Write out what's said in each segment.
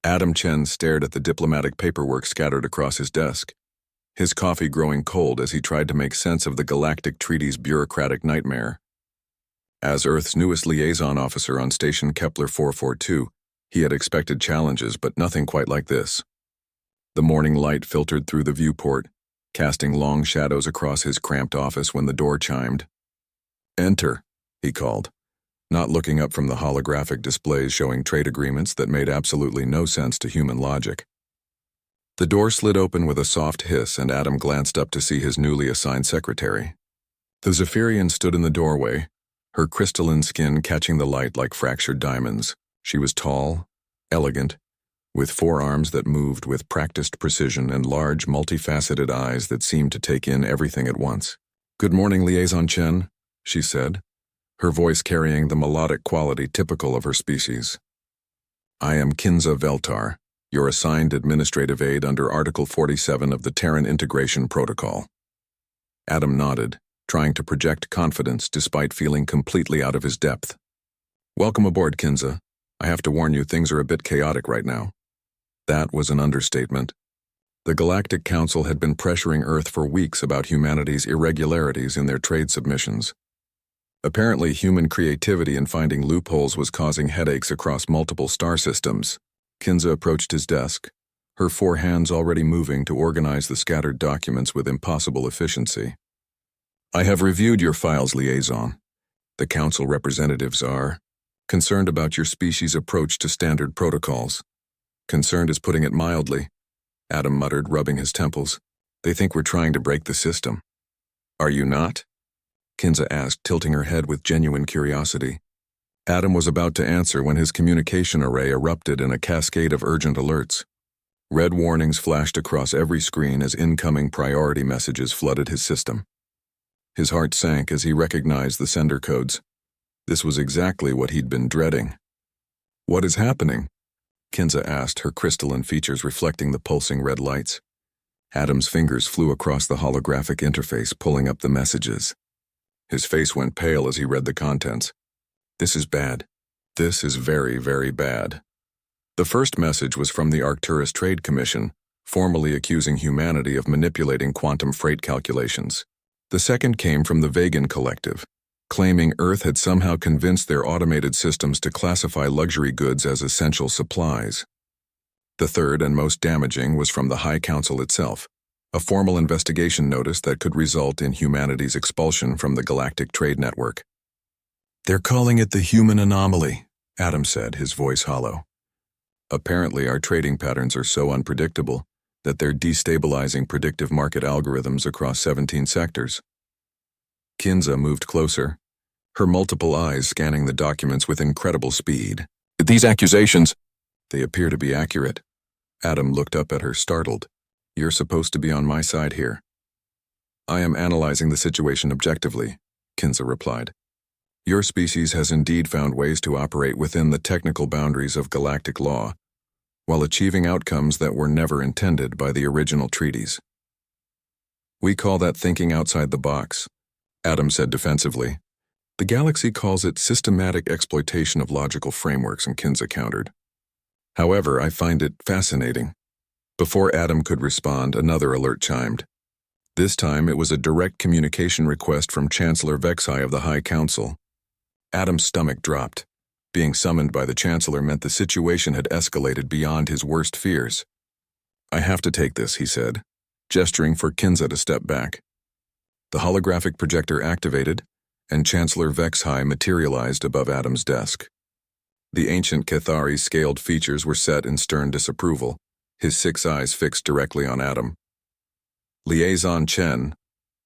Adam Chen stared at the diplomatic paperwork scattered across his desk, his coffee growing cold as he tried to make sense of the Galactic Treaty's bureaucratic nightmare. As Earth's newest liaison officer on Station Kepler 442, he had expected challenges, but nothing quite like this. The morning light filtered through the viewport, casting long shadows across his cramped office when the door chimed. "Enter," he called, not looking up from the holographic displays showing trade agreements that made absolutely no sense to human logic. The door slid open with a soft hiss, and Adam glanced up to see his newly assigned secretary. The Zephyrian stood in the doorway, her crystalline skin catching the light like fractured diamonds. She was tall, elegant, with forearms that moved with practiced precision and large, multifaceted eyes that seemed to take in everything at once. "Good morning, Liaison Chen," she said, her voice carrying the melodic quality typical of her species. "I am Kenza Veltar, your assigned administrative aide under Article 47 of the Terran Integration Protocol." Adam nodded, trying to project confidence despite feeling completely out of his depth. "Welcome aboard, Kenza. I have to warn you, things are a bit chaotic right now." That was an understatement. The Galactic Council had been pressuring Earth for weeks about humanity's irregularities in their trade submissions. Apparently, human creativity in finding loopholes was causing headaches across multiple star systems. Kenza approached his desk, her four hands already moving to organize the scattered documents with impossible efficiency. "I have reviewed your files, Liaison. The Council representatives are concerned about your species' approach to standard protocols. Concerned is putting it mildly," Adam muttered, rubbing his temples. "They think we're trying to break the system." "Are you not?" Kenza asked, tilting her head with genuine curiosity. Adam was about to answer when his communication array erupted in a cascade of urgent alerts. Red warnings flashed across every screen as incoming priority messages flooded his system. His heart sank as he recognized the sender codes. This was exactly what he'd been dreading. "What is happening?" Kenza asked, her crystalline features reflecting the pulsing red lights. Adam's fingers flew across the holographic interface, pulling up the messages. His face went pale as he read the contents. "This is bad. This is very, very bad." The first message was from the Arcturus Trade Commission, formally accusing humanity of manipulating quantum freight calculations. The second came from the Vegan Collective, claiming Earth had somehow convinced their automated systems to classify luxury goods as essential supplies. The third and most damaging was from the High Council itself, a formal investigation notice that could result in humanity's expulsion from the Galactic Trade Network. "They're calling it the human anomaly," Adam said, his voice hollow. "Apparently our trading patterns are so unpredictable that they're destabilizing predictive market algorithms across 17 sectors." Kenza moved closer, her multiple eyes scanning the documents with incredible speed. "These accusations, they appear to be accurate." Adam looked up at her, startled. "You're supposed to be on my side here." "I am analyzing the situation objectively," Kenza replied. "Your species has indeed found ways to operate within the technical boundaries of galactic law, while achieving outcomes that were never intended by the original treaties. We call that thinking outside the box," Adam said defensively. "The galaxy calls it systematic exploitation of logical frameworks," and Kenza countered. "However, I find it fascinating." Before Adam could respond, another alert chimed. This time it was a direct communication request from Chancellor Vexhai of the High Council. Adam's stomach dropped. Being summoned by the Chancellor meant the situation had escalated beyond his worst fears. "I have to take this," he said, gesturing for Kenza to step back. The holographic projector activated, and Chancellor Vexhai materialized above Adam's desk. The ancient Cathari's scaled features were set in stern disapproval, his 6 eyes fixed directly on Adam. "Liaison Chen,"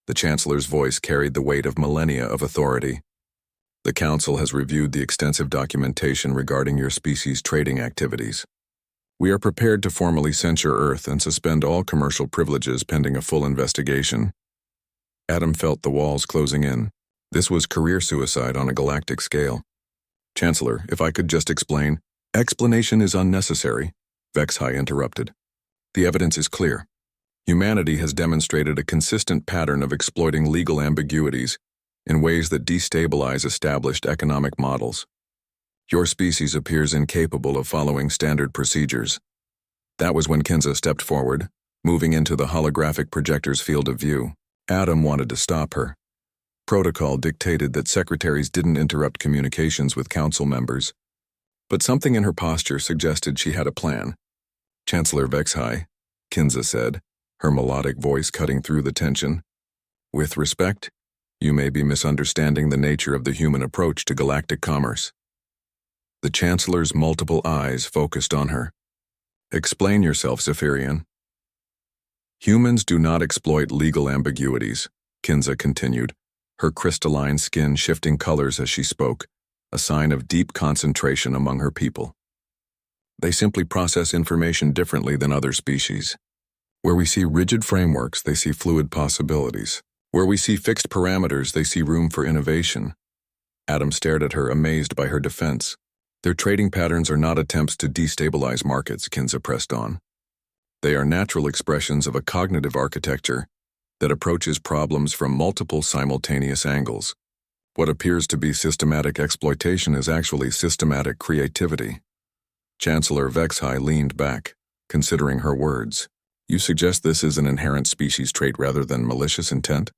the Chancellor's voice carried the weight of millennia of authority. "The Council has reviewed the extensive documentation regarding your species' trading activities. We are prepared to formally censure Earth and suspend all commercial privileges pending a full investigation." Adam felt the walls closing in. This was career suicide on a galactic scale. "Chancellor, if I could just explain." "Explanation is unnecessary," Vexhai interrupted. "The evidence is clear. Humanity has demonstrated a consistent pattern of exploiting legal ambiguities in ways that destabilize established economic models. Your species appears incapable of following standard procedures. That was when Kenza stepped forward, moving into the holographic projector's field of view. Adam wanted to stop her. Protocol dictated that secretaries didn't interrupt communications with council members. But something in her posture suggested she had a plan. Chancellor HFY, Kenza said, her melodic voice cutting through the tension. With respect, you may be misunderstanding the nature of the human approach to galactic commerce. The Chancellor's multiple eyes focused on her. Explain yourself, Zephyrian. Humans do not exploit legal ambiguities, Kenza continued, her crystalline skin shifting colors as she spoke, a sign of deep concentration among her people. They simply process information differently than other species. Where we see rigid frameworks, they see fluid possibilities. Where we see fixed parameters, they see room for innovation. Adam stared at her, amazed by her defense. Their trading patterns are not attempts to destabilize markets, Kenza pressed on. They are natural expressions of a cognitive architecture that approaches problems from multiple simultaneous angles. What appears to be systematic exploitation is actually systematic creativity. Chancellor HFY leaned back, considering her words. You suggest this is an inherent species trait rather than malicious intent?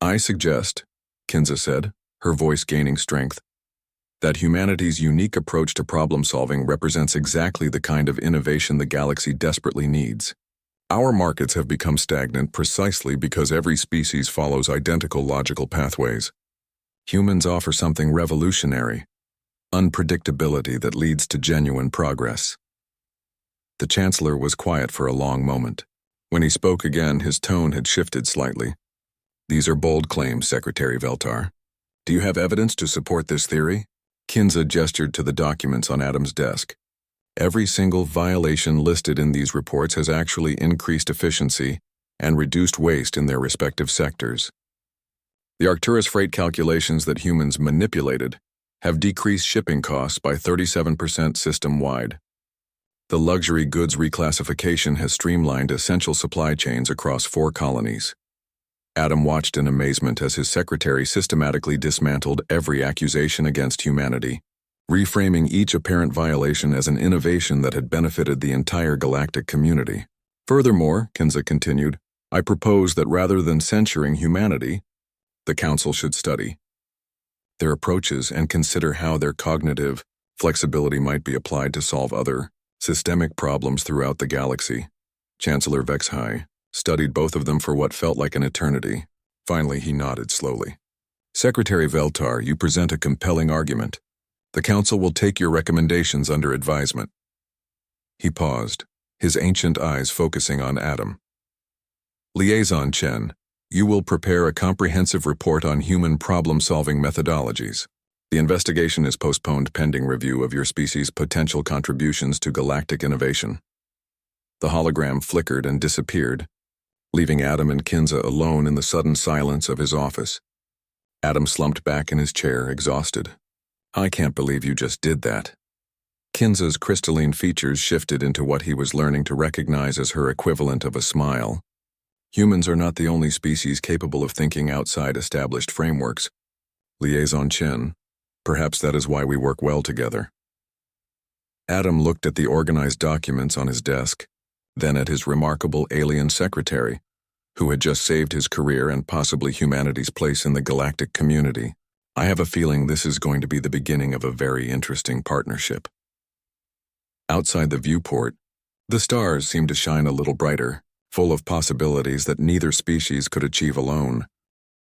I suggest, Kenza said, her voice gaining strength, that humanity's unique approach to problem-solving represents exactly the kind of innovation the galaxy desperately needs. Our markets have become stagnant precisely because every species follows identical logical pathways. Humans offer something revolutionary, unpredictability that leads to genuine progress. The Chancellor was quiet for a long moment. When he spoke again, his tone had shifted slightly. These are bold claims, Secretary Veltar. Do you have evidence to support this theory? Kenza gestured to the documents on Adam's desk. Every single violation listed in these reports has actually increased efficiency and reduced waste in their respective sectors. The Arcturus freight calculations that humans manipulated have decreased shipping costs by 37% system-wide. The luxury goods reclassification has streamlined essential supply chains across 4 colonies. Adam watched in amazement as his secretary systematically dismantled every accusation against humanity, reframing each apparent violation as an innovation that had benefited the entire galactic community. Furthermore, Kenza continued, I propose that rather than censuring humanity, the Council should study their approaches and consider how their cognitive flexibility might be applied to solve other systemic problems throughout the galaxy. Chancellor HFY studied both of them for what felt like an eternity. Finally, he nodded slowly. Secretary Veltar, you present a compelling argument. The Council will take your recommendations under advisement. He paused, his ancient eyes focusing on Adam. Liaison Chen, you will prepare a comprehensive report on human problem-solving methodologies. The investigation is postponed pending review of your species' potential contributions to galactic innovation. The hologram flickered and disappeared, leaving Adam and Kenza alone in the sudden silence of his office. Adam slumped back in his chair, exhausted. I can't believe you just did that. Kenza's crystalline features shifted into what he was learning to recognize as her equivalent of a smile. Humans are not the only species capable of thinking outside established frameworks. Liaison Chen, perhaps that is why we work well together. Adam looked at the organized documents on his desk, then at his remarkable alien secretary, who had just saved his career and possibly humanity's place in the galactic community. I have a feeling this is going to be the beginning of a very interesting partnership. Outside the viewport, the stars seemed to shine a little brighter, full of possibilities that neither species could achieve alone.